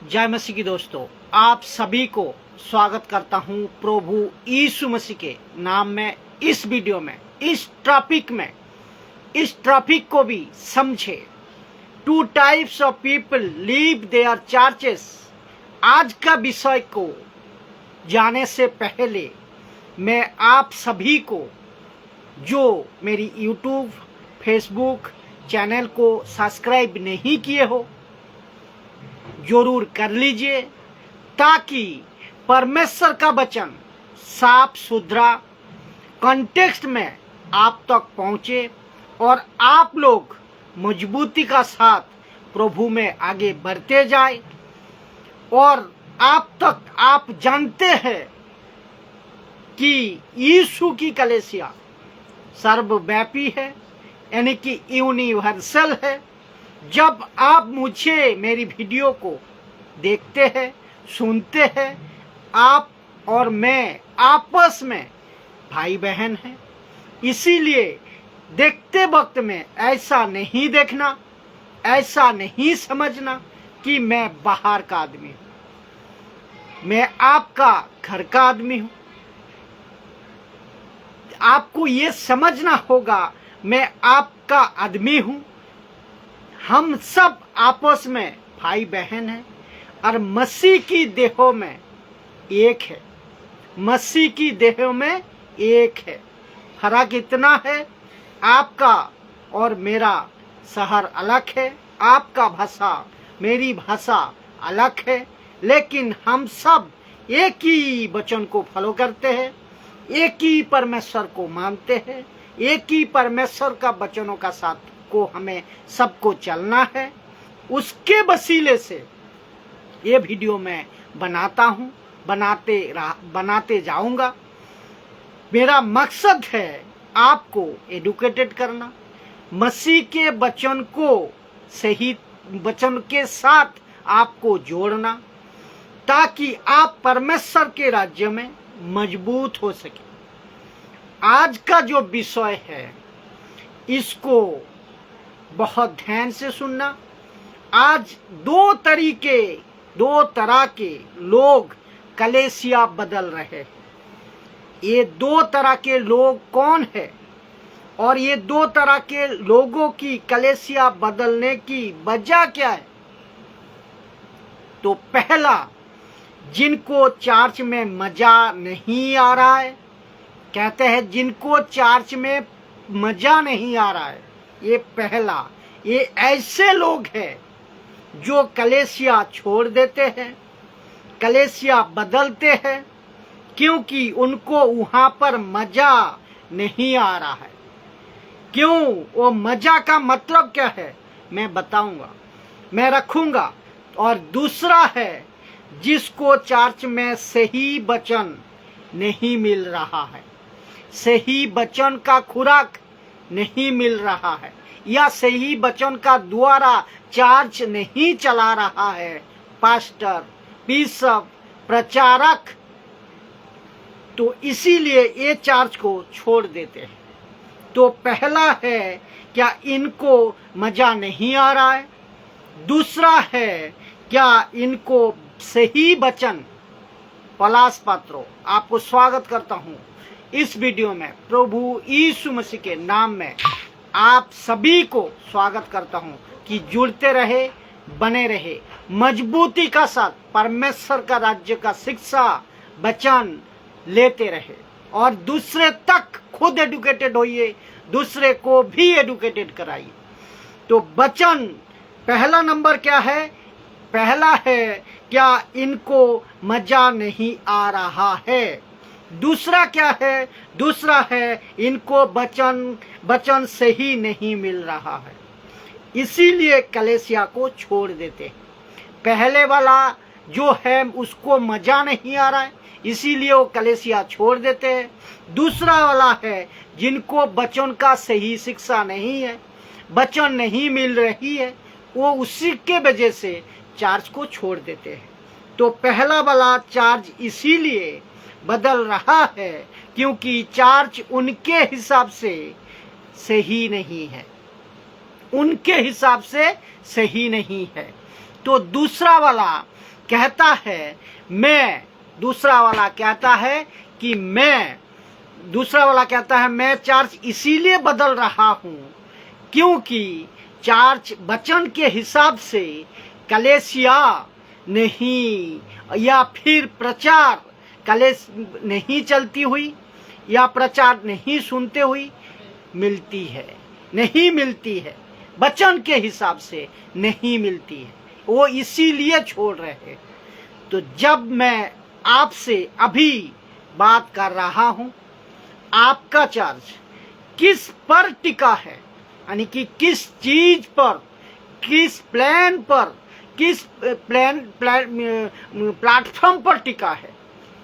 जय मसीह की दोस्तों, आप सभी को स्वागत करता हूं प्रभु यीशु मसीह के नाम में। इस वीडियो में इस टॉपिक को भी समझे। 2 types of people leave their churches. आज का विषय को जाने से पहले मैं आप सभी को, जो मेरी यूट्यूब फेसबुक चैनल को सब्सक्राइब नहीं किए हो, जरूर कर लीजिए, ताकि परमेश्वर का वचन साफ सुथरा कॉन्टेक्स्ट में आप तक पहुंचे और आप लोग मजबूती का साथ प्रभु में आगे बढ़ते जाए। और आप जानते हैं कि यीशु की कलीसिया सर्वव्यापी है, यानी कि यूनिवर्सल है। जब आप मुझे मेरी वीडियो को देखते हैं, सुनते हैं, आप और मैं आपस में भाई बहन हैं। इसीलिए देखते वक्त में ऐसा नहीं देखना, ऐसा नहीं समझना कि मैं बाहर का आदमी हूं। मैं आपका घर का आदमी हूं। आपको ये समझना होगा, मैं आपका आदमी हूं। हम सब आपस में भाई बहन हैं और मसीह की देहों में एक है। मसीह की देहों में एक है। फर्क इतना है, आपका और मेरा शहर अलग है, आपका भाषा मेरी भाषा अलग है, लेकिन हम सब एक ही वचन को फॉलो करते हैं, एक ही परमेश्वर को मानते हैं, एक ही परमेश्वर का वचनों का साथ को हमें सबको चलना है। उसके वसीले से ये वीडियो मैं बनाता हूँ, बनाते जाऊंगा। मेरा मकसद है आपको एडुकेटेड करना, मसीह के वचन को सही वचन के साथ आपको जोड़ना, ताकि आप परमेश्वर के राज्य में मजबूत हो सके। आज का जो विषय है, इसको बहुत ध्यान से सुनना। आज दो तरह के लोग कलीसिया बदल रहे हैं। ये 2 तरह के लोग कौन है और ये 2 तरह के लोगों की कलीसिया बदलने की वजह क्या है? तो पहला, जिनको चर्च में मजा नहीं आ रहा है, कहते हैं जिनको चर्च में मजा नहीं आ रहा है, ये पहला, ये ऐसे लोग हैं जो कलीसिया छोड़ देते हैं, कलीसिया बदलते हैं, क्योंकि उनको वहां पर मजा नहीं आ रहा है। क्यों? वो मजा का मतलब क्या है मैं बताऊंगा, मैं रखूंगा। और दूसरा है, जिसको चर्च में सही वचन नहीं मिल रहा है, सही वचन का खुराक नहीं मिल रहा है, या सही वचन का द्वारा चर्च नहीं चला रहा है पास्टर, बिशप, प्रचारक, तो इसीलिए ये चर्च को छोड़ देते हैं। तो पहला है, क्या इनको मजा नहीं आ रहा है? दूसरा है, क्या इनको सही वचन। पलाश पात्रो, आपको स्वागत करता हूं इस वीडियो में। प्रभु यीशु मसीह के नाम में आप सभी को स्वागत करता हूं कि जुड़ते रहे, बने रहे, मजबूती का साथ परमेश्वर का राज्य का शिक्षा वचन लेते रहे और दूसरे तक खुद एडुकेटेड होइए, दूसरे को भी एडुकेटेड कराइए। तो वचन पहला नंबर क्या है? पहला है, क्या इनको मजा नहीं आ रहा है। दूसरा क्या है? दूसरा है, इनको वचन सही नहीं मिल रहा है, इसीलिए कलीसिया को छोड़ देते हैं। पहले वाला जो है उसको मजा नहीं आ रहा है, इसीलिए वो कलीसिया छोड़ देते हैं। दूसरा वाला है, जिनको वचन का सही शिक्षा नहीं है, वचन नहीं मिल रही है, वो उसी के वजह से चर्च को छोड़ देते हैं। तो पहला वाला चर्च इसीलिए बदल रहा है क्योंकि चर्च उनके हिसाब से सही नहीं है, उनके हिसाब से सही नहीं है। तो दूसरा वाला कहता है मैं, दूसरा वाला कहता है कि मैं चार्ज इसीलिए बदल रहा हूं क्योंकि चार्ज वचन के हिसाब से कलेसिया नहीं या फिर प्रचार कलेश नहीं चलती हुई या प्रचार नहीं सुनते हुई नहीं मिलती है, वचन के हिसाब से नहीं मिलती है, वो इसीलिए छोड़ रहे हैं। तो जब मैं आपसे अभी बात कर रहा हूं, आपका चार्ज किस पर टिका है, यानी कि किस चीज पर, किस प्लान पर, किस प्लेटफॉर्म पर टिका है,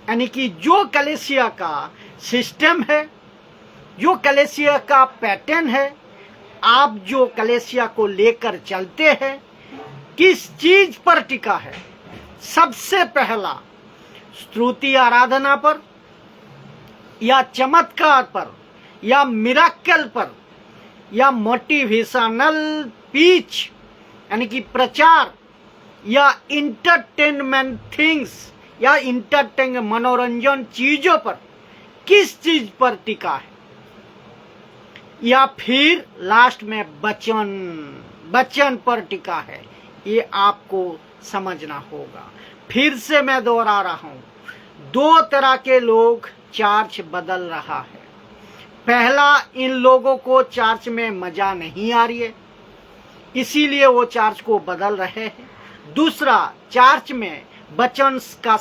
यानी कि जो कलेसिया का सिस्टम है, जो कलेसिया का पैटर्न है, आप जो कलेसिया को लेकर चलते हैं, किस चीज पर टिका है। सबसे पहला स्तुति आराधना पर या चमत्कार पर या मिराकल पर या मोटिवेशनल स्पीच यानी कि प्रचार या इंटरटेनमेंट थिंग्स या मनोरंजन चीजों पर, किस चीज पर टिका है, या फिर लास्ट में वचन पर टिका है। ये आपको समझना होगा। फिर से मैं दोहरा रहा हूं, दो तरह के लोग चार्च बदल रहा है। पहला, इन लोगों को चार्च में मजा नहीं आ रही है, इसीलिए वो चार्च को बदल रहे हैं। दूसरा, चार्च में वचन का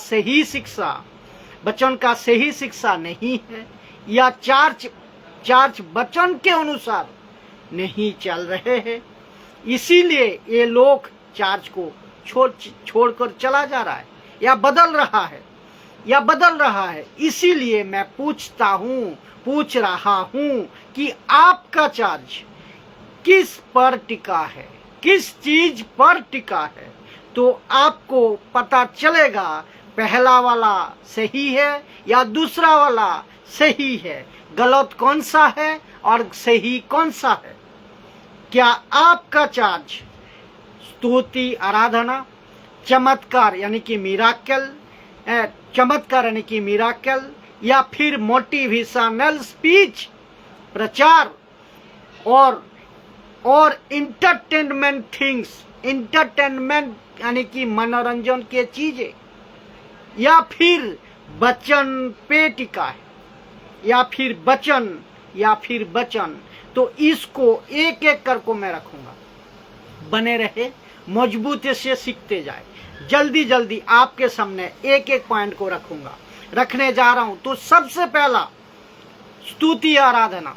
सही शिक्षा नहीं है या चार्च वचन के अनुसार नहीं चल रहे हैं, इसीलिए ये लोग चार्च को छोड़कर चला जा रहा है या बदल रहा है। इसीलिए मैं पूछ रहा हूं कि आपका चार्ज किस पर टिका है, किस चीज पर टिका है, तो आपको पता चलेगा पहला वाला सही है या दूसरा वाला सही है, गलत कौन सा है और सही कौन सा है। क्या आपका चार्ज स्तुति आराधना, चमत्कार यानी कि मिराकल या फिर मोटिवेशनल स्पीच प्रचार और इंटरटेनमेंट यानी कि मनोरंजन के चीजें, या फिर वचन पे टिका है, या फिर वचन, तो इसको एक एक करके मैं रखूंगा। बने रहे, मजबूती से सीखते जाए। जल्दी आपके सामने एक एक पॉइंट को रखने जा रहा हूं। तो सबसे पहला स्तुति आराधना।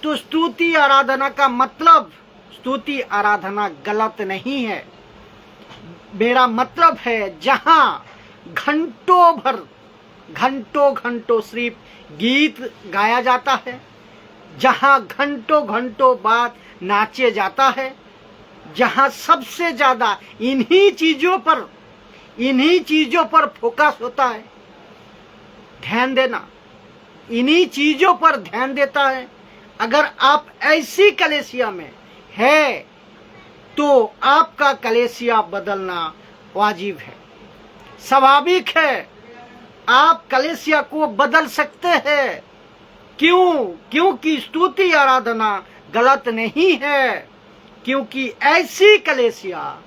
तो स्तुति आराधना का मतलब, स्तुति आराधना गलत नहीं है। मेरा मतलब है जहां घंटों सिर्फ गीत गाया जाता है, जहां घंटों बाद नाचे जाता है, जहां सबसे ज्यादा इन्हीं चीजों पर फोकस होता है, ध्यान देना, इन्हीं चीजों पर ध्यान देता है। अगर आप ऐसी कलेसिया में है तो आपका कलेसिया बदलना वाजिब है, स्वाभाविक है। आप कलेसिया को बदल सकते हैं। क्योंकि स्तुति आराधना गलत नहीं है, क्योंकि ऐसी कलेसिया,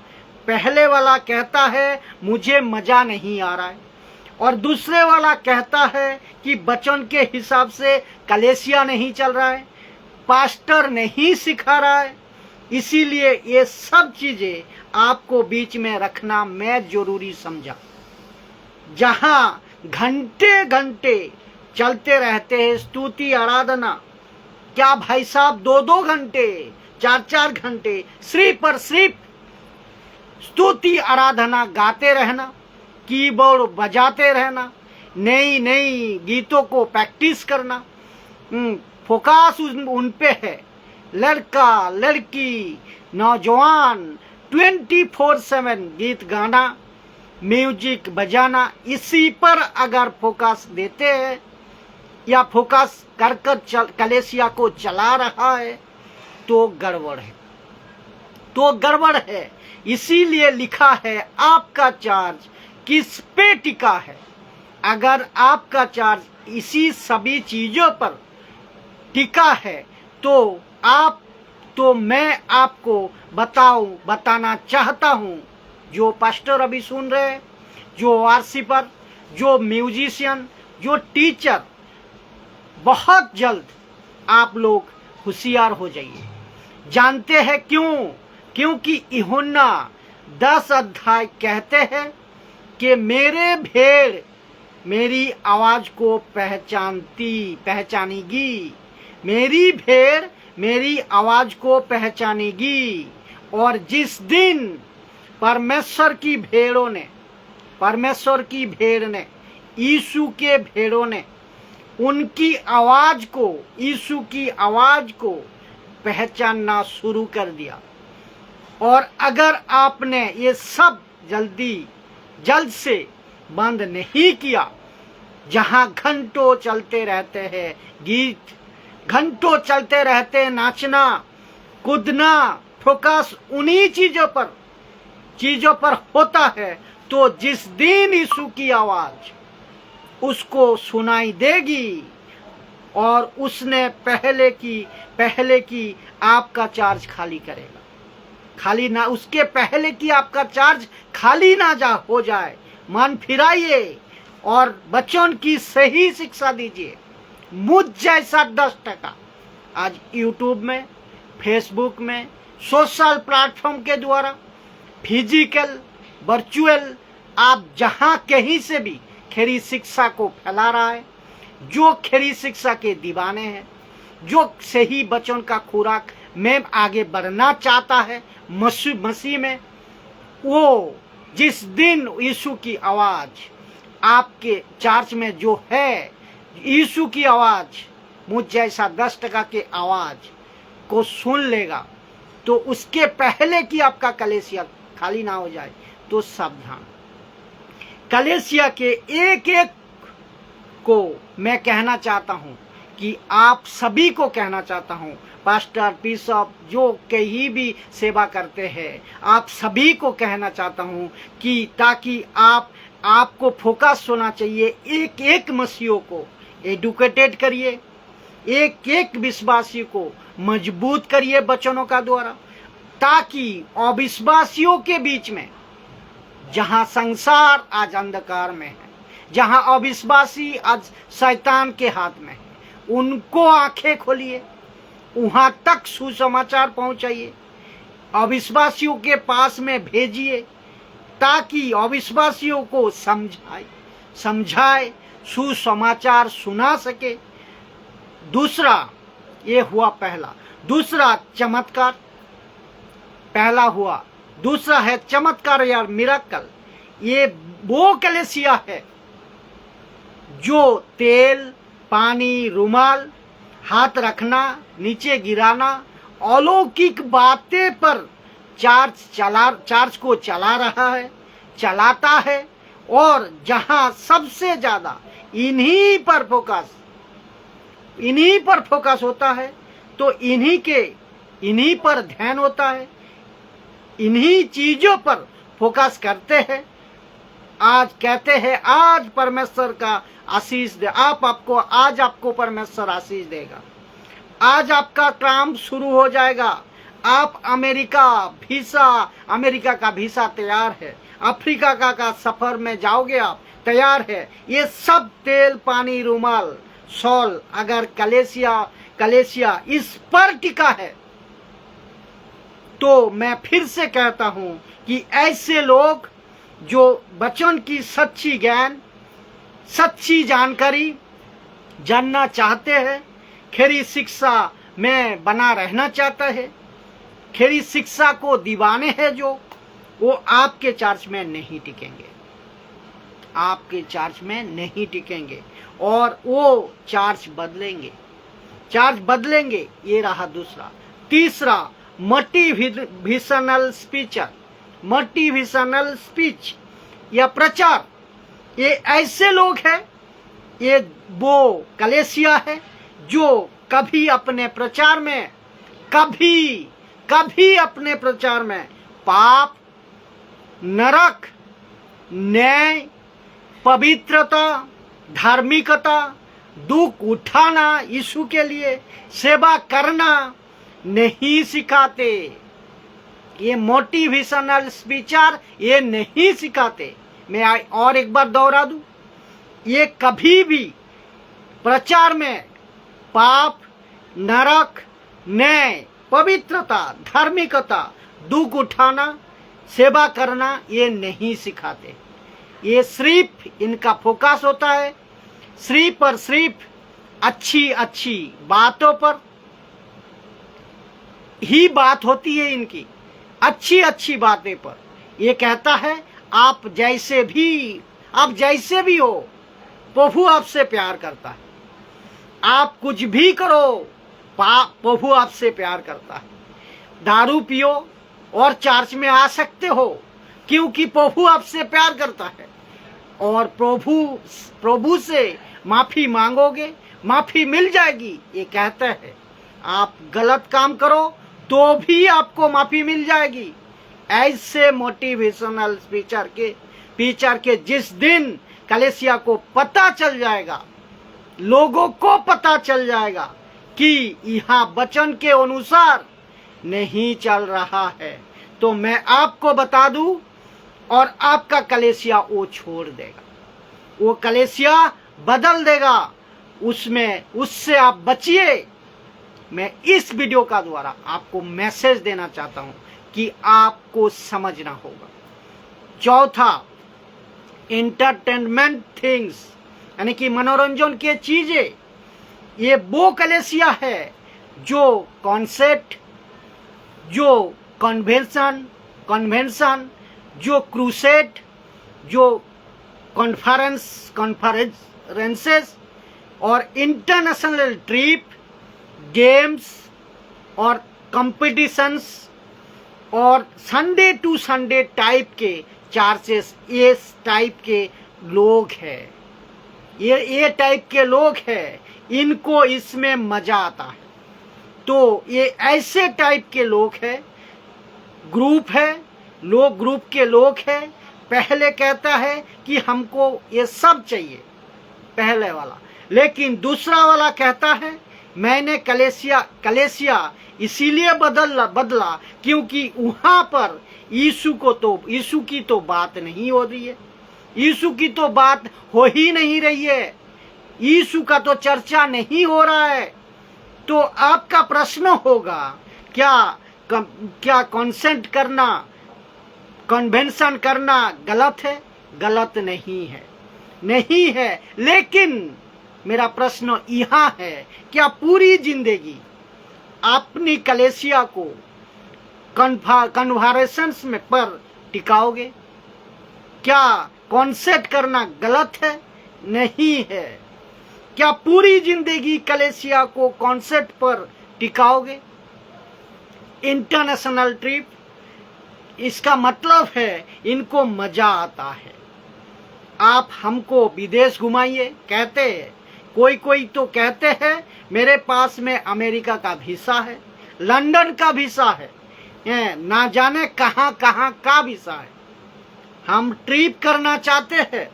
पहले वाला कहता है मुझे मजा नहीं आ रहा है और दूसरे वाला कहता है कि वचन के हिसाब से कलेसिया नहीं चल रहा है, पास्टर नहीं सिखा रहा है, इसीलिए ये सब चीजें आपको बीच में रखना मैं जरूरी समझा। जहां घंटे चलते रहते हैं स्तुति आराधना, क्या भाई साहब 2-2 घंटे 4-4 घंटे सिर्फ और सिर्फ स्तुति आराधना गाते रहना, कीबोर्ड बजाते रहना, नई गीतों को प्रैक्टिस करना, फोकस उन पे है। लड़का लड़की नौजवान 24/7 गीत गाना, म्यूजिक बजाना, इसी पर अगर फोकस देते हैं या फोकस कर कलेसिया को चला रहा है तो गड़बड़ है। तो गड़बड़ है। इसीलिए लिखा है आपका चार्ज किस पे टिका है। अगर आपका चार्ज इसी सभी चीजों पर टिका है तो मैं आपको बताना चाहता हूं, जो पास्टर अभी सुन रहे हैं, जो वर्शिपर, जो म्यूजिशियन, जो टीचर, बहुत जल्द आप लोग होशियार हो जाइए। जानते हैं क्यों? क्योंकि यूहन्ना 10 अध्याय कहते हैं कि मेरे भेड़ मेरी आवाज को पहचानेगी, मेरी भेड़ मेरी आवाज को पहचानेगी। और जिस दिन परमेश्वर की भेड़ ने यीशु के भेड़ों ने उनकी आवाज को, यीशु की आवाज को पहचानना शुरू कर दिया, और अगर आपने ये सब जल्द से बंद नहीं किया, जहां घंटों चलते रहते हैं गीत, घंटों चलते रहते हैं नाचना कूदना, फोकस उन्हीं चीजों पर होता है, तो जिस दिन यीशु की आवाज उसको सुनाई देगी और उसने पहले की आपका चार्ज खाली करेगा, खाली ना, उसके पहले की आपका चार्ज खाली ना हो जाए। मन फिराइए और बच्चों की सही शिक्षा दीजिए। मुझ जैसा 10% आज यूट्यूब में, फेसबुक में, सोशल प्लेटफॉर्म के द्वारा, फिजिकल, वर्चुअल, आप जहां कहीं से भी खरी शिक्षा को फैला रहा है। जो खरी शिक्षा के दीवाने हैं, जो सही बच्चों का खुराक में आगे बढ़ना चाहता है मसीह में, वो जिस दिन यीशु की आवाज आपके चार्ज में जो है, यीशु की आवाज, मुझ जैसा 10% के आवाज को सुन लेगा, तो उसके पहले कि आपका कलेसिया खाली ना हो जाए, तो सावधान। कलेसिया के एक को मैं कहना चाहता हूं कि आप सभी को कहना चाहता हूं, पास्टर, बिशप, जो कहीं भी सेवा करते हैं, आप सभी को कहना चाहता हूं कि ताकि आपको फोकस होना चाहिए। एक मसीहों को एडुकेटेड करिए, एक विश्वासी को मजबूत करिए वचनों का द्वारा, ताकि अविश्वासियों के बीच में, जहां संसार आज अंधकार में है, जहां अविश्वासी आज शैतान के हाथ में है, उनको आंखें खोलिए, वहां तक सुसमाचार पहुंचाइए, अविश्वासियों के पास में भेजिए, ताकि अविश्वासियों को समझाए, सुसमाचार सुना सके। दूसरा, ये हुआ पहला। दूसरा चमत्कार, पहला हुआ। दूसरा है चमत्कार या मिरेकल। ये वो कलेसिया है जो तेल, पानी, रुमाल, हाथ रखना, नीचे गिराना, अलौकिक बातें पर चार्ज को चलाता है, और जहां सबसे ज्यादा इन्हीं पर फोकस होता है, तो इन्हीं पर ध्यान होता है, इन्हीं चीजों पर फोकस करते हैं। आज कहते हैं आज परमेश्वर का आशीष दे, आज आपको परमेश्वर आशीष देगा, आज आपका काम शुरू हो जाएगा। आप अमेरिका का वीसा तैयार है, अफ्रीका का सफर में जाओगे आप, तैयार है। ये सब तेल, पानी, रुमाल, शॉल, अगर कलेसिया इस पर टिका है, तो मैं फिर से कहता हूं कि ऐसे लोग जो वचन की सच्ची ज्ञान, सच्ची जानकारी जानना चाहते हैं, खरी शिक्षा में बना रहना चाहता है, खरी शिक्षा को दीवाने हैं, जो वो आपके चार्ज में नहीं टिकेंगे, आपके चार्ज में नहीं टिकेंगे, और वो चार्ज बदलेंगे। ये रहा दूसरा। तीसरा, मोटिवेशनल स्पीच या प्रचार। ये ऐसे लोग हैं, ये वो कलेसिया है जो कभी अपने प्रचार में कभी कभी अपने प्रचार में पाप, नरक, न्याय, पवित्रता, धार्मिकता, दुख उठाना, यीशु के लिए सेवा करना नहीं सिखाते। ये मोटिवेशनल स्पीचर ये नहीं सिखाते। मैं और एक बार दोहरा दूं, ये कभी भी प्रचार में पाप, नरक, न्याय, पवित्रता, धार्मिकता, दुख उठाना, सेवा करना ये नहीं सिखाते। ये सिर्फ इनका फोकस होता है सिर्फ और सिर्फ अच्छी अच्छी बातों पर ही बात होती है इनकी, अच्छी अच्छी बातें पर। ये कहता है आप जैसे भी हो, प्रभु आपसे प्यार करता है। आप कुछ भी करो, प्रभु आपसे प्यार करता है। दारू पियो और चर्च में आ सकते हो क्योंकि प्रभु आपसे प्यार करता है। और प्रभु से माफी मांगोगे, माफी मिल जाएगी। ये कहता है आप गलत काम करो तो भी आपको माफी मिल जाएगी। ऐसे मोटिवेशनल स्पीचर के जिस दिन कलीसिया को पता चल जाएगा, लोगों को पता चल जाएगा कि यहाँ वचन के अनुसार नहीं चल रहा है, तो मैं आपको बता दूं और आपका कलीसिया वो छोड़ देगा, वो कलीसिया बदल देगा। उससे आप बचिए। मैं इस वीडियो का द्वारा आपको मैसेज देना चाहता हूं कि आपको समझना होगा। चौथा, एंटरटेनमेंट थिंग्स यानी कि मनोरंजन की चीजें, ये वो कलीसिया है जो कॉन्सेप्ट, जो कन्वेंशन, जो क्रूसेड, जो कॉन्फ्रेंसेस और इंटरनेशनल ट्रिप, गेम्स और कंपटीशंस और संडे टू संडे टाइप के चर्चेस, ये टाइप के लोग हैं, ये टाइप के लोग हैं, इनको इसमें मजा आता है। तो ये ऐसे टाइप के लोग हैं, ग्रुप के लोग हैं। पहले कहता है कि हमको ये सब चाहिए, पहले वाला, लेकिन दूसरा वाला कहता है मैंने कलीसिया इसीलिए बदला क्योंकि वहां पर यीशु की तो बात नहीं हो रही है, यीशु की तो बात हो ही नहीं रही है, यीशु का तो चर्चा नहीं हो रहा है। तो आपका प्रश्न होगा क्या कॉन्सेंट करना, कन्वेंशन करना गलत है? गलत नहीं है, लेकिन मेरा प्रश्न यहाँ है, क्या पूरी जिंदगी अपनी कलीसिया को कन्वर्सेशंस में पर टिकाओगे? क्या कॉन्सेप्ट करना गलत है? नहीं है। क्या पूरी जिंदगी कलीसिया को कॉन्सेप्ट पर टिकाओगे? इंटरनेशनल ट्रिप, इसका मतलब है इनको मजा आता है। आप हमको विदेश घुमाइए कहते हैं, कोई तो कहते हैं मेरे पास में अमेरिका का वीसा है, लंदन का वीसा है, ना जाने कहां का वीसा है। हम ट्रिप करना चाहते हैं,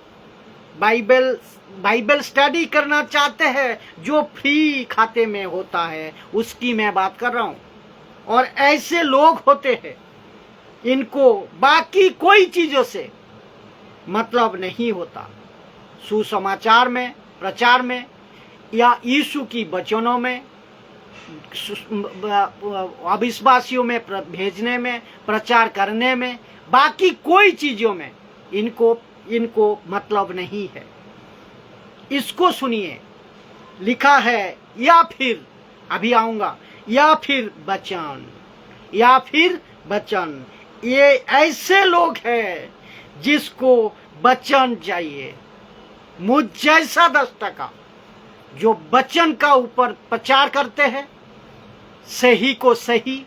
बाइबल स्टडी करना चाहते हैं, जो फ्री खाते में होता है उसकी मैं बात कर रहा हूं। और ऐसे लोग होते हैं, इनको बाकी कोई चीजों से मतलब नहीं होता। सुसमाचार में, प्रचार में या यीशु की वचनों में, अविश्वासियों में भेजने में, प्रचार करने में, बाकी कोई चीजों में इनको मतलब नहीं है। इसको सुनिए, लिखा है या फिर, अभी आऊंगा, या फिर वचन। ये ऐसे लोग हैं जिसको वचन चाहिए। मुझ जैसा 10% जो वचन का ऊपर प्रचार करते हैं, सही को सही,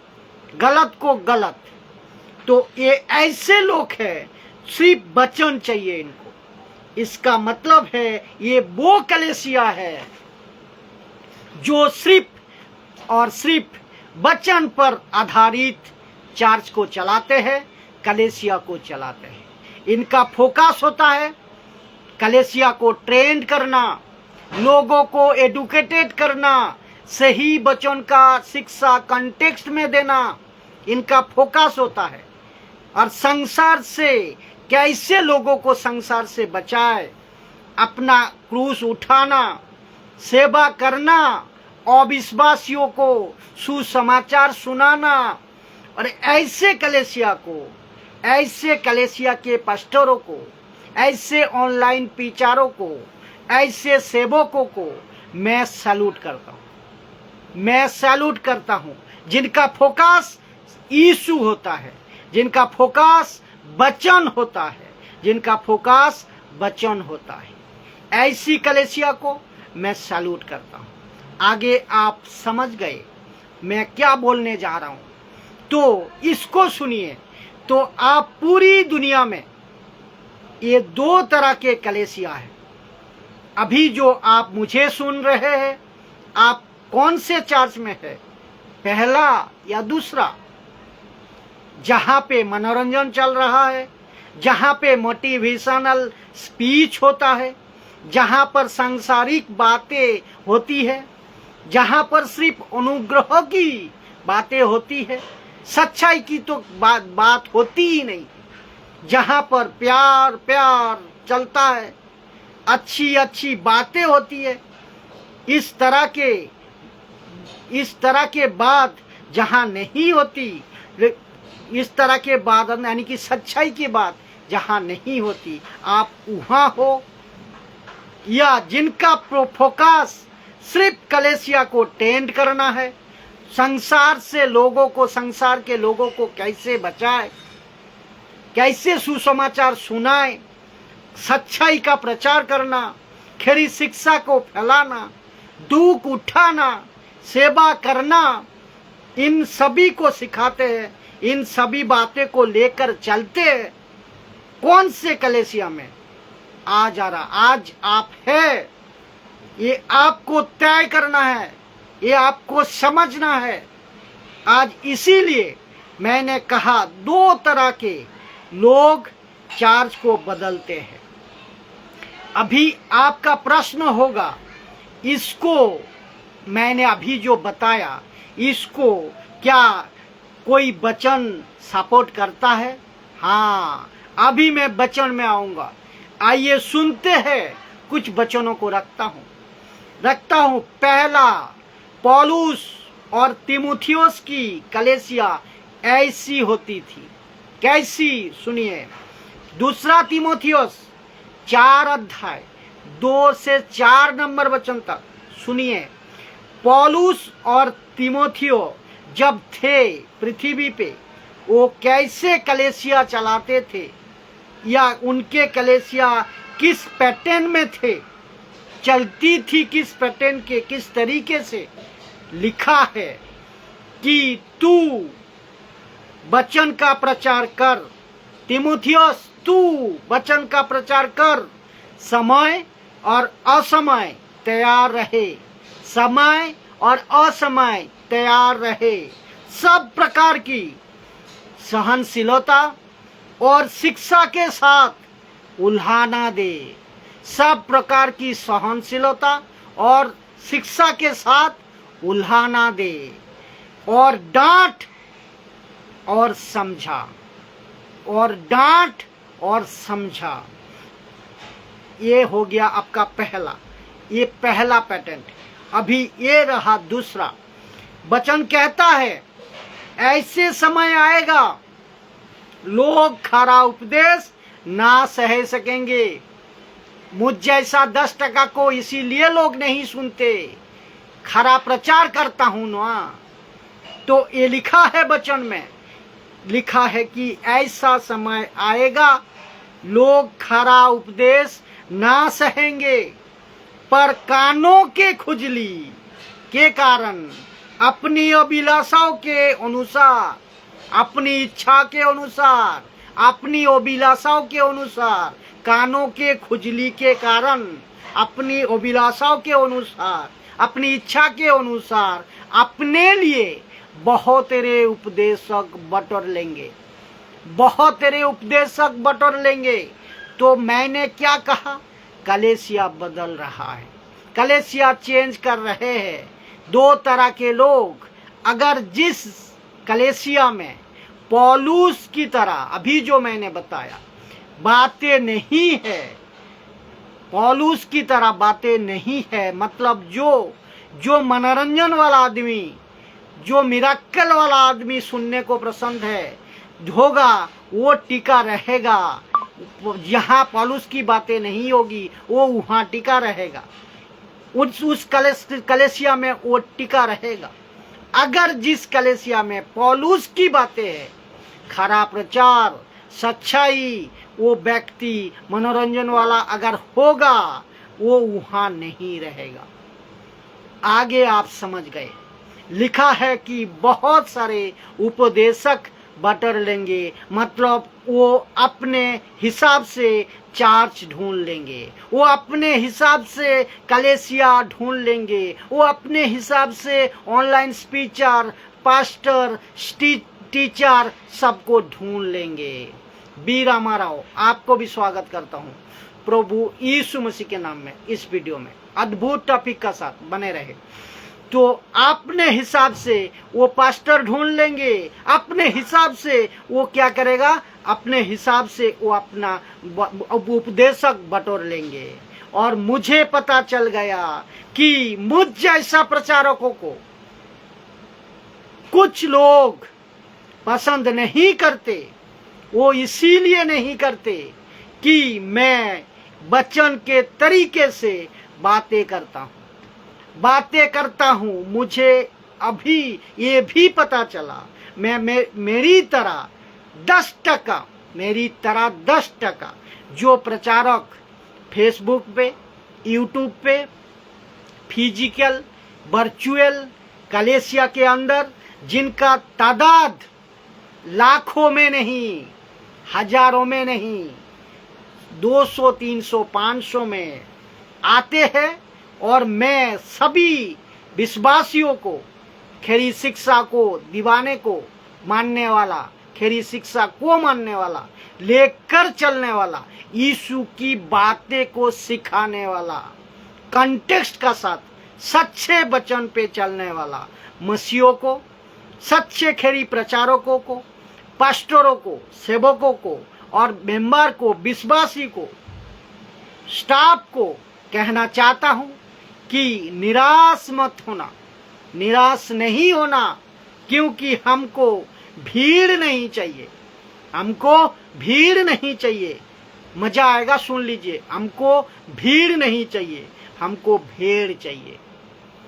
गलत को गलत। तो ये ऐसे लोग हैं, सिर्फ वचन चाहिए इनको। इसका मतलब है ये वो कलीसिया है जो सिर्फ और सिर्फ वचन पर आधारित चर्च को चलाते हैं, कलीसिया को चलाते हैं। इनका फोकस होता है कलीसिया को ट्रेंड करना, लोगों को एडुकेटेड करना, सही वचन का शिक्षा कॉन्टेक्स्ट में देना, इनका फोकस होता है। और संसार से कैसे लोगों को संसार से बचाए, अपना क्रूस उठाना, सेवा करना, अविश्वासियों को सुसमाचार सुनाना। और ऐसे कलीसिया को, ऐसे कलीसिया के पास्टरों को, ऐसे ऑनलाइन प्रचारों को, ऐसे सेवकों को मैं सैल्यूट करता हूँ। मैं सैल्यूट करता हूँ जिनका फोकस यीशु होता है, जिनका फोकस वचन होता है, जिनका फोकस वचन होता है। ऐसी कलीसिया को मैं सैल्यूट करता हूँ। आगे आप समझ गए मैं क्या बोलने जा रहा हूँ, तो इसको सुनिए। तो आप पूरी दुनिया में ये दो तरह के कलीसिया है। अभी जो आप मुझे सुन रहे हैं, आप कौन से चर्च में है, पहला या दूसरा? जहां पे मनोरंजन चल रहा है, जहां पे मोटिवेशनल स्पीच होता है, जहां पर सांसारिक बातें होती है, जहां पर सिर्फ अनुग्रह की बातें होती है, सच्चाई की तो बात होती ही नहीं, जहां पर प्यार प्यार चलता है, अच्छी अच्छी बातें होती है, इस तरह के बात जहां नहीं होती, इस तरह के बात यानी कि सच्चाई की बात जहां नहीं होती, आप वहां हो। या जिनका फोकस सिर्फ कलीसिया को टेंड करना है, संसार से लोगों को, संसार के लोगों को कैसे बचाए, कैसे सुसमाचार सुनाए, सच्चाई का प्रचार करना, खरी शिक्षा को फैलाना, दुख उठाना, सेवा करना, इन सभी को सिखाते हैं, इन सभी बातें को लेकर चलते हैं। कौन से कलीसिया में आ जा रहा? आज आप है, ये आपको तय करना है, ये आपको समझना है। आज इसीलिए मैंने कहा दो तरह के लोग चर्च को बदलते हैं। अभी आपका प्रश्न होगा, इसको मैंने अभी जो बताया, इसको क्या कोई वचन सपोर्ट करता है? हाँ, अभी मैं वचन में आऊंगा। आइए सुनते हैं, कुछ वचनों को रखता हूं। पहला, पौलुस और तीमुथियुस की कलीसिया ऐसी होती थी। कैसी? सुनिए। दूसरा तीमुथियुस 4 अध्याय 2 से 4 नंबर वचन तक सुनिए। पौलुस और तीमुथियुस जब थे पृथ्वी पे, वो कैसे कलीसिया चलाते थे, या उनके कलीसिया किस पैटर्न में थे, चलती थी किस पैटर्न के, किस तरीके से। लिखा है कि तू वचन का प्रचार कर, तीमुथियुस तू वचन का प्रचार कर, समय और असमय तैयार रहे, समय और असमय तैयार रहे, सब प्रकार की सहनशीलता और शिक्षा के साथ उल्हाना दे, सब प्रकार की सहनशीलता और शिक्षा के साथ उल्हाना दे, और डांट और समझा, और डांट और समझा। ये हो गया आपका पहला, ये पहला पैटर्न। अभी ये रहा दूसरा। वचन कहता है ऐसे समय आएगा लोग खरा उपदेश ना सह सकेंगे। मुझ जैसा 10% को इसीलिए लोग नहीं सुनते, खरा प्रचार करता हूं ना। तो ये लिखा है वचन में, लिखा है कि ऐसा समय आएगा लोग खरा उपदेश ना सहेंगे, पर कानों के खुजली के कारण अपनी अभिलाषाओं के अनुसार, अपनी इच्छा के अनुसार, अपनी अभिलाषाओं के अनुसार, कानों के खुजली के कारण, अपनी अभिलाषाओं के अनुसार, अपनी इच्छा के अनुसार अपने लिए बहुत तेरे उपदेशक बटोर लेंगे, बहुत तेरे उपदेशक बटोर लेंगे। तो मैंने क्या कहा? कलीसिया बदल रहा है, कलीसिया चेंज कर रहे हैं। दो तरह के लोग, अगर जिस कलीसिया में पौलुस की तरह अभी जो मैंने बताया बातें नहीं है, पौलुस की तरह बातें नहीं है, मतलब जो मनोरंजन वाला आदमी, जो मिराकल वाला आदमी सुनने को पसंद है होगा, वो टिका रहेगा। जहां पौलुस की बातें नहीं होगी वो वहां टिका रहेगा, उस कलीसिया में वो टिका रहेगा। अगर जिस कलीसिया में पौलुस की बातें है, खरा प्रचार, सच्चाई, वो व्यक्ति मनोरंजन वाला अगर होगा वो वहां नहीं रहेगा। आगे आप समझ गए। लिखा है कि बहुत सारे उपदेशक बटोर लेंगे, मतलब वो अपने हिसाब से चार्च ढूंढ लेंगे, वो अपने हिसाब से कलीसिया ढूंढ लेंगे, वो अपने हिसाब से ऑनलाइन स्पीचर, पास्टर, टीचर सबको ढूंढ लेंगे। वीर रामाराव, आपको भी स्वागत करता हूं प्रभु यीशु मसीह के नाम में। इस वीडियो में अद्भुत टॉपिक का साथ बने रहे। तो अपने हिसाब से वो पास्टर ढूंढ लेंगे, अपने हिसाब से वो क्या करेगा, अपने हिसाब से वो अपना उपदेशक बटोर लेंगे। और मुझे पता चल गया कि मुझ जैसा प्रचारकों को कुछ लोग पसंद नहीं करते। वो इसीलिए नहीं करते कि मैं वचन के तरीके से बातें करता हूं। मुझे अभी ये भी पता चला, मेरी तरह 10% जो प्रचारक फेसबुक पे, यूट्यूब पे, फिजिकल वर्चुअल कलीसिया के अंदर, जिनका तादाद लाखों में नहीं, हजारों में नहीं, 200, 300, 500 में आते हैं। और मैं सभी विश्वासियों को, खरी शिक्षा को, दीवाने को मानने वाला, खरी शिक्षा को मानने वाला, लेकर चलने वाला, यीशु की बातें को सिखाने वाला, कॉन्टेक्स्ट का साथ सच्चे वचन पे चलने वाला मसीहों को, सच्चे खरी प्रचारकों को, पास्टरों को, सेवकों को और मेंबर को, विश्वासी को, स्टाफ को कहना चाहता हूं कि निराश मत होना, निराश नहीं होना, क्योंकि हमको भीड़ नहीं चाहिए, हमको भीड़ नहीं चाहिए। मजा आएगा, सुन लीजिए। हमको भीड़ नहीं चाहिए, हमको भेड़ चाहिए,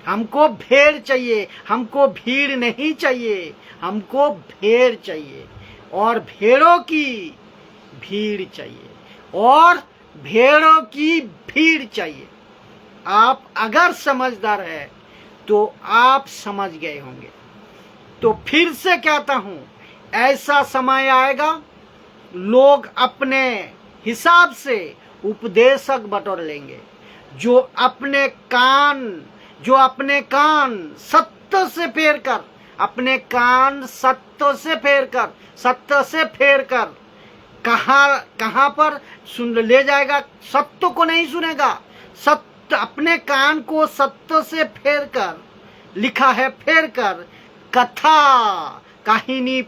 हमको भेड़ चाहिए, हमको भीड़ नहीं चाहिए, हमको भेड़ चाहिए। और भेड़ों की भीड़ चाहिए, और भेड़ों की भीड़ चाहिए। आप अगर समझदार है तो आप समझ गए होंगे। तो फिर से कहता हूं, ऐसा समय आएगा लोग अपने हिसाब से उपदेशक बटोर लेंगे, जो अपने कान सत्य से फेर कर, अपने कान सत्य से फेर कर कहां पर सुन ले जाएगा, सत्य को नहीं सुनेगा। सत्य, अपने कान को सत्य से फेर कर, लिखा है फेर कर, कथा कहानी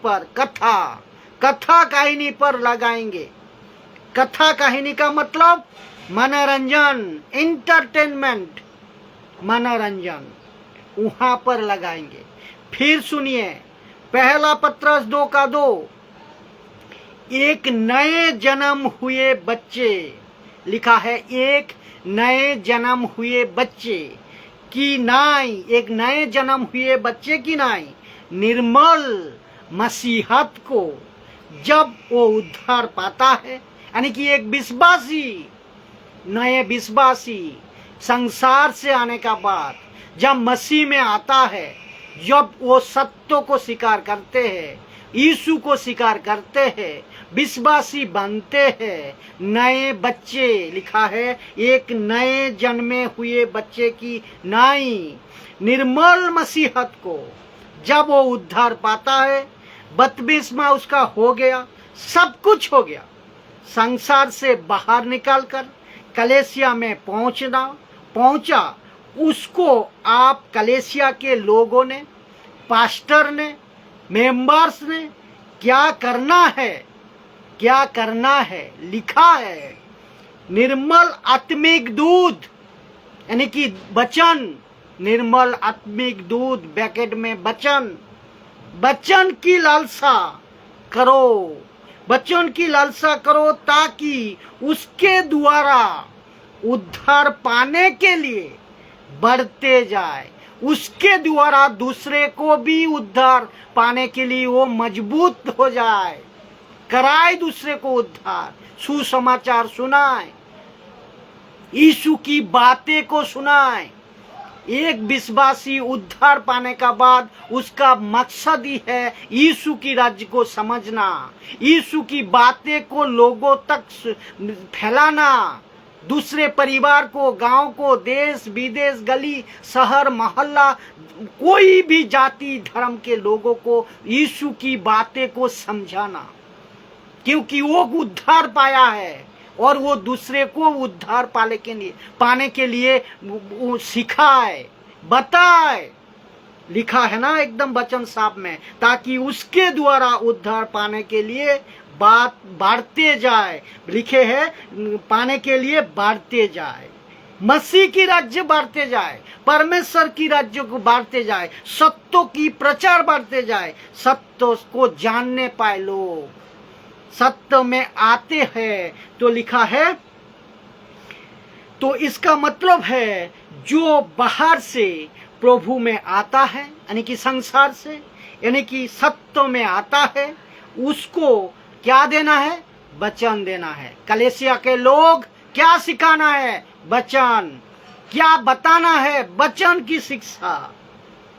पर लगाएंगे। कथा कहानी का मतलब मनोरंजन, इंटरटेनमेंट, मनोरंजन, वहां पर लगाएंगे। फिर सुनिए, पहला पत्रस 2:2, एक नए जन्म हुए बच्चे, लिखा है एक नए जन्म हुए बच्चे की नाई, एक नए जन्म हुए बच्चे की नाई निर्मल मसीहत को जब वो उद्धार पाता है, यानी कि एक विश्वासी, नए विश्वासी संसार से आने का बाद जब मसीह में आता है, जब वो सत्य को स्वीकार करते हैं, यीशु को स्वीकार करते हैं, विश्वासी बनते हैं, नए बच्चे, लिखा है एक नए जन्मे हुए बच्चे की नाई निर्मल मसीहत को जब वो उद्धार पाता है, बपतिस्मा उसका हो गया, सब कुछ हो गया, संसार से बाहर निकालकर कलेसिया में पहुंचा, उसको आप कलेसिया के लोगों ने, पास्टर ने, मेंबर्स ने क्या करना है लिखा है। निर्मल आत्मिक दूध यानी कि वचन, निर्मल आत्मिक दूध ब्रैकेट में वचन की लालसा करो, वचन की लालसा करो, ताकि उसके द्वारा उद्धार पाने के लिए बढ़ते जाए, उसके द्वारा दूसरे को भी उद्धार पाने के लिए वो मजबूत हो जाए, कराए दूसरे को उद्धार, सुसमाचार सुनाए, यीशु की बातें को सुनाए। एक विश्वासी उद्धार पाने का बाद उसका मकसद ही है यीशु की राज्य को समझना, यीशु की बातें को लोगों तक फैलाना, दूसरे परिवार को, गांव को, देश विदेश, गली शहर मोहल्ला, कोई भी जाति धर्म के लोगों को यीशु की बातें को समझाना, क्योंकि वो उद्धार पाया है और वो दूसरे को उद्धार पाने के लिए सिखाए, बताए। लिखा है ना एकदम वचन साफ में, ताकि उसके द्वारा उद्धार पाने के लिए बात बढ़ते जाए, लिखे है पाने के लिए बढ़ते जाए, मसीह की राज्य बढ़ते जाए, परमेश्वर की राज्य को बढ़ते जाए, सत्यों की प्रचार बढ़ते जाए, सत्यों को जानने पाए लोग, सत्य में आते हैं। तो लिखा है, तो इसका मतलब है जो बाहर से प्रभु में आता है, यानी कि संसार से, यानी कि सत्य में आता है, उसको क्या देना है? वचन देना है। कलेसिया के लोग क्या सिखाना है? वचन। क्या बताना है? वचन की शिक्षा।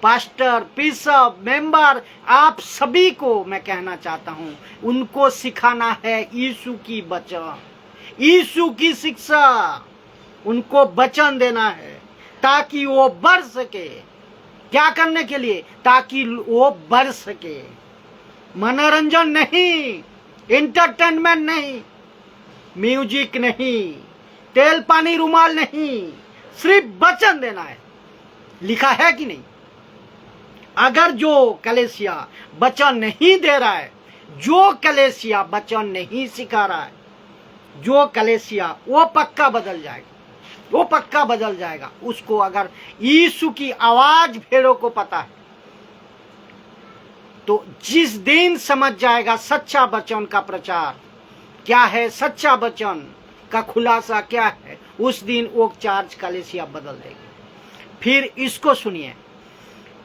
पास्टर, बिशप, मेंबर, आप सभी को मैं कहना चाहता हूं, उनको सिखाना है यीशु की वचन, यीशु की शिक्षा, उनको वचन देना है ताकि वो बढ़ सके। क्या करने के लिए? ताकि वो बढ़ सके। मनोरंजन नहीं, इंटरटेनमेंट नहीं, म्यूजिक नहीं, तेल पानी रुमाल नहीं, सिर्फ वचन देना है। लिखा है कि नहीं? अगर जो कलेसिया वचन नहीं दे रहा है, जो कलेसिया वचन नहीं सिखा रहा है, जो कलेसिया, वो पक्का बदल जाएगा, वो पक्का बदल जाएगा। उसको अगर यीशु की आवाज भेड़ों को पता है, तो जिस दिन समझ जाएगा सच्चा वचन का प्रचार क्या है, सच्चा वचन का खुलासा क्या है, उस दिन वो चार्ज कलेसिया बदल देगी। फिर इसको सुनिए,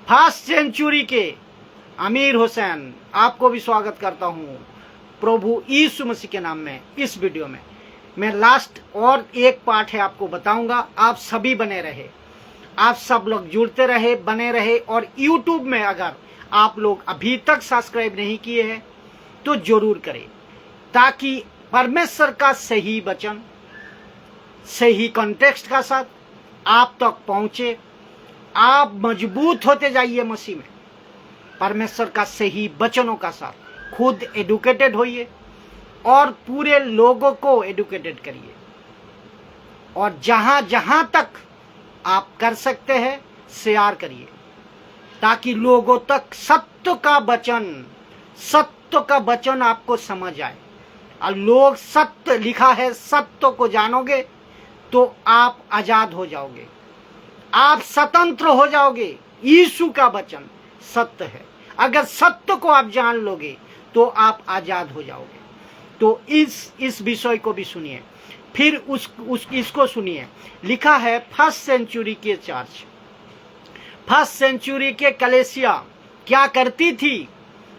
फर्स्ट सेंचुरी के अमीर हुसैन, आपको भी स्वागत करता हूं प्रभु यीशु मसीह के नाम में। इस वीडियो में मैं लास्ट और एक पार्ट है आपको बताऊंगा। आप सभी बने रहे, आप सब लोग जुड़ते रहे, बने रहे। और यूट्यूब में अगर आप लोग अभी तक सब्सक्राइब नहीं किए हैं तो जरूर करें, ताकि परमेश्वर का सही वचन सही कॉन्टेक्स्ट का साथ आप तक पहुंचे। आप मजबूत होते जाइए मसीह में, परमेश्वर का सही वचनों का साथ खुद एडुकेटेड होइए और पूरे लोगों को एडुकेटेड करिए। और जहां जहां तक आप कर सकते हैं शेयर करिए, ताकि लोगों तक सत्य का वचन आपको समझ आए। और लोग सत्य, लिखा है सत्य को जानोगे तो आप आजाद हो जाओगे, आप स्वतंत्र हो जाओगे। यीशु का वचन सत्य है, अगर सत्य को आप जान लोगे तो आप आजाद हो जाओगे। तो इस विषय को भी सुनिए। फिर इसको सुनिए, लिखा है फर्स्ट सेंचुरी के चर्च, फर्स्ट सेंचुरी के कलेसिया क्या करती थी,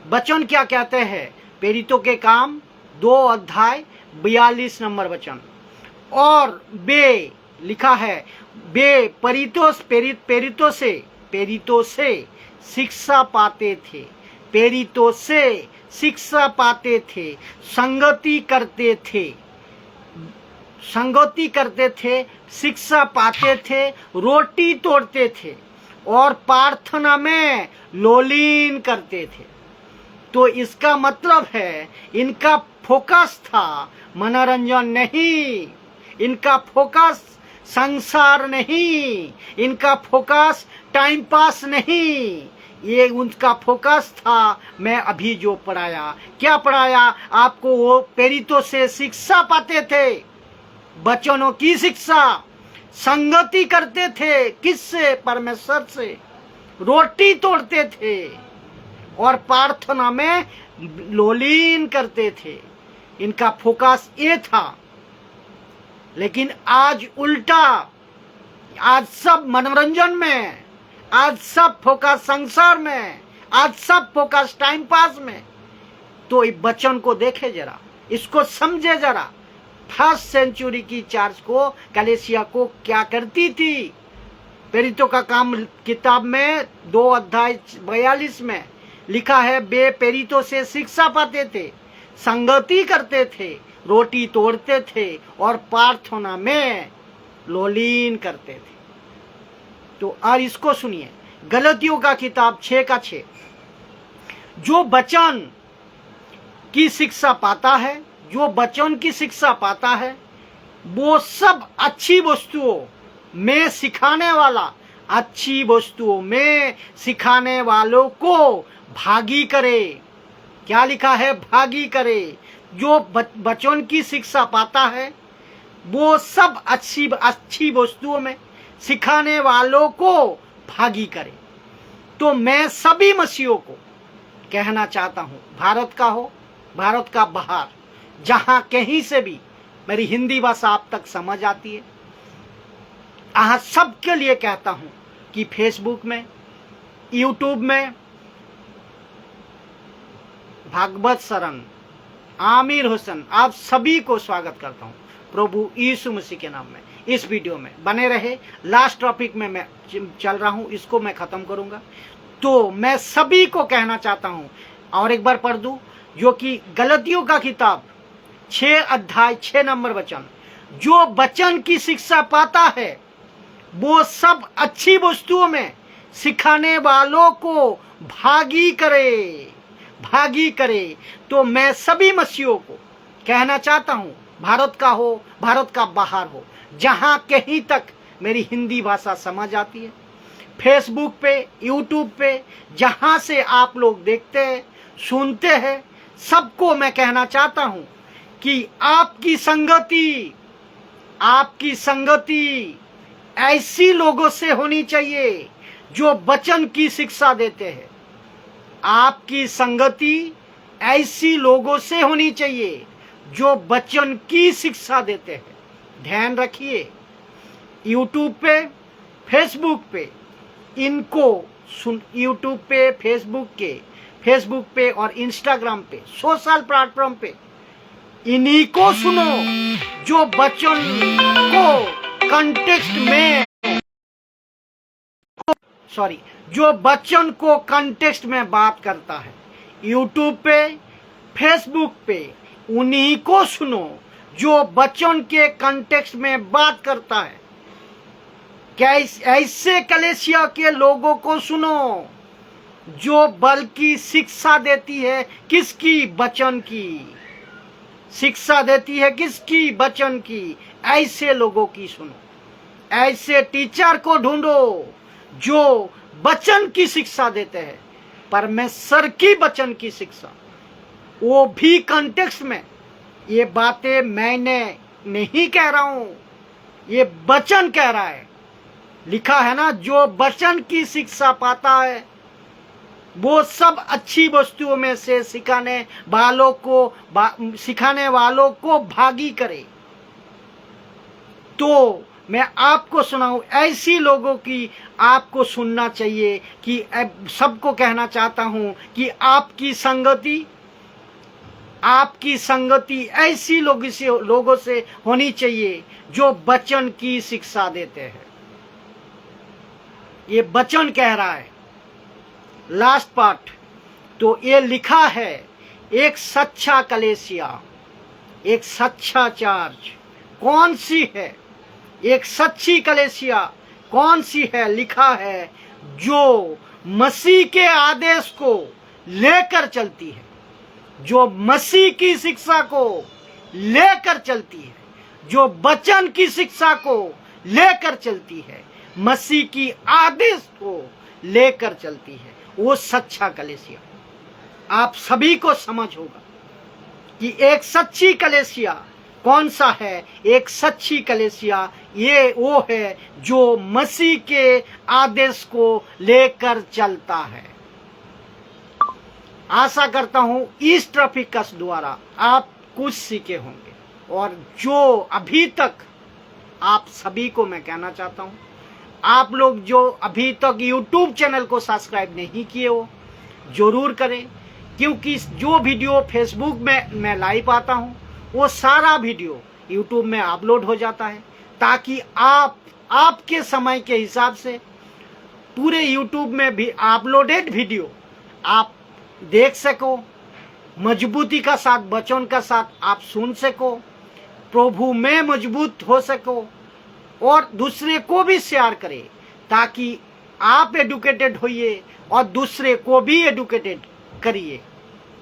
वचन क्या कहते हैं? प्रेरितों के काम 2 अध्याय 42 नंबर वचन। और वे, लिखा है वे प्रेरितों से शिक्षा पाते थे, प्रेरितों से शिक्षा पाते थे, संगति करते थे, शिक्षा पाते थे, रोटी तोड़ते थे, और प्रार्थना में लोलीन करते थे। तो इसका मतलब है इनका फोकस था मनोरंजन नहीं, इनका फोकस संसार नहीं, इनका फोकस टाइम पास नहीं, ये उनका फोकस था। मैं अभी जो पढ़ाया, क्या पढ़ाया आपको, वो प्रेरितों से शिक्षा पाते थे, वचनों की शिक्षा, संगति करते थे, किससे, परमेश्वर से, रोटी तोड़ते थे और प्रार्थना में लोलीन करते थे। इनका फोकस ये था। लेकिन आज उल्टा, आज सब मनोरंजन में, आज सब फोकस संसार में, आज सब फोकस टाइम पास में। तो इस वचन को देखे जरा, इसको समझे जरा। फर्स्ट सेंचुरी की चर्च को, कलीसिया को क्या करती थी। प्रेरितों का काम किताब में 2 अध्याय 42 में लिखा है, वे प्रेरितों से शिक्षा पाते थे, संगति करते थे, रोटी तोड़ते थे और प्रार्थना में लोलीन करते थे। तो और इसको सुनिए, गलतियों का किताब 6:6, जो वचन की शिक्षा पाता है, जो वचन की शिक्षा पाता है, वो सब अच्छी वस्तुओं में सिखाने वाला, अच्छी वस्तुओं में सिखाने वालों को भागी करे। क्या लिखा है, भागी करे। जो वचन की शिक्षा पाता है, वो सब अच्छी वस्तुओं में सिखाने वालों को भागी करे। तो मैं सभी मसीहों को कहना चाहता हूं, भारत का हो, भारत का बाहर, जहां कहीं से भी मेरी हिंदी भाषा आप तक समझ आती है, आज सबके लिए कहता हूं कि फेसबुक में, यूट्यूब में भागवत शरण, आमिर हुसैन, आप सभी को स्वागत करता हूं प्रभु यीशु मसीह के नाम में। इस वीडियो में बने रहे। लास्ट टॉपिक में मैं चल रहा हूं, इसको मैं खत्म करूंगा। तो मैं सभी को कहना चाहता हूं, और एक बार पढ़ दूं, जो कि गलतियों का किताब 6 अध्याय 6 नंबर वचन, जो वचन की शिक्षा पाता है, वो सब अच्छी वस्तुओं में सिखाने वालों को भागी करे, भागी करे। तो मैं सभी मसीहों को कहना चाहता हूं, भारत का हो, भारत का बाहर हो, जहां कहीं तक मेरी हिंदी भाषा समझ आती है, फेसबुक पे, यूट्यूब पे, जहां से आप लोग देखते हैं, सुनते हैं, सबको मैं कहना चाहता हूं कि आपकी संगति ऐसी लोगों से होनी चाहिए जो वचन की शिक्षा देते हैं। आपकी संगति ऐसी लोगों से होनी चाहिए जो वचन की शिक्षा देते हैं। ध्यान रखिए, यूट्यूब पे, फेसबुक पे, इनको सुन, यूट्यूब पे, फेसबुक पे और इंस्टाग्राम पे, सोशल प्लेटफॉर्म पे, इन्हीं को सुनो जो वचन को कंटेक्स्ट में, जो वचन को कंटेक्स्ट में बात करता है। यूट्यूब पे, फेसबुक पे उन्हीं को सुनो जो वचन के कंटेक्स्ट में बात करता है। क्या ऐसे कलीसिया के लोगों को सुनो जो बल्कि शिक्षा देती है, किसकी, वचन की शिक्षा देती है, किसकी, वचन की। ऐसे लोगों की सुनो, ऐसे टीचर को ढूंढो जो वचन की शिक्षा देते हैं, परमेश्वर की वचन की शिक्षा, वो भी कंटेक्स्ट में। ये बातें मैंने नहीं कह रहा हूं, ये वचन कह रहा है। लिखा है ना, जो वचन की शिक्षा पाता है, वो सब अच्छी वस्तुओं में से सिखाने वालों को भागी करे। तो मैं आपको सुनाऊं, ऐसी लोगों की आपको सुनना चाहिए। कि सबको कहना चाहता हूं कि आपकी संगति ऐसी लोगों से होनी चाहिए जो वचन की शिक्षा देते हैं। ये वचन कह रहा है। लास्ट पार्ट, तो ये लिखा है, एक सच्चा कलीसिया, एक सच्चा चर्च कौन सी है, एक सच्ची कलीसिया कौन सी है। लिखा है, जो मसीह के आदेश को लेकर चलती है, जो मसीह की शिक्षा को लेकर चलती है, जो वचन की शिक्षा को लेकर चलती है, मसीह की आदेश को लेकर चलती है, वो सच्चा कलीसिया। आप सभी को समझ होगा कि एक सच्ची कलीसिया कौन सा है। एक सच्ची कलीसिया ये वो है जो मसीह के आदेश को लेकर चलता है। आशा करता हूं इस ट्रैफिकस द्वारा आप कुछ सीखे होंगे, और जो अभी तक आप सभी को मैं कहना चाहता हूं, आप लोग जो अभी तक YouTube चैनल को सब्सक्राइब नहीं किए हो जरूर करें, क्योंकि जो वीडियो फेसबुक में मैं लाइव आता हूं वो सारा वीडियो YouTube में अपलोड हो जाता है, ताकि आप आपके समय के हिसाब से पूरे YouTube में भी अपलोडेड वीडियो आप देख सको, मजबूती का साथ वचन का साथ आप सुन सको, प्रभु में मजबूत हो सको और दूसरे को भी शेयर करें, ताकि आप एडुकेटेड होइए और दूसरे को भी एडुकेटेड करिए।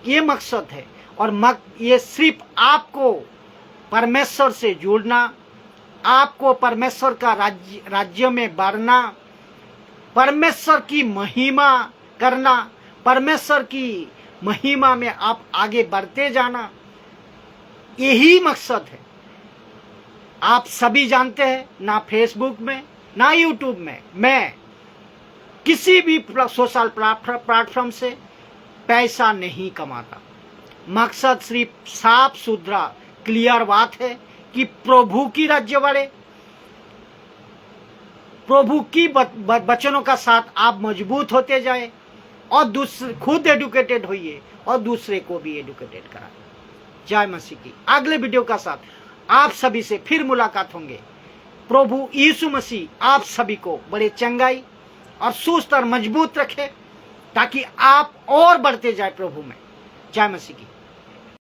ये मकसद है। और ये सिर्फ आपको परमेश्वर से जुड़ना, आपको परमेश्वर का राज्य में बढ़ना, परमेश्वर की महिमा करना, परमेश्वर की महिमा में आप आगे बढ़ते जाना, यही मकसद है। आप सभी जानते हैं, ना फेसबुक में ना यूट्यूब में मैं किसी भी सोशल प्लेटफॉर्म से पैसा नहीं कमाता। मकसद सिर्फ साफ सुथरा क्लियर बात है कि प्रभु की राज्य बढ़े, प्रभु की वचनों का साथ आप मजबूत होते जाए और दूसरे खुद एडुकेटेड होइए और दूसरे को भी एडुकेटेड कराए। जय मसीह की। अगले वीडियो का साथ आप सभी से फिर मुलाकात होंगे। प्रभु यीशु मसीह आप सभी को बड़े चंगाई और सुस्त और मजबूत रखे, ताकि आप और बढ़ते जाए प्रभु में। जय मसीह की।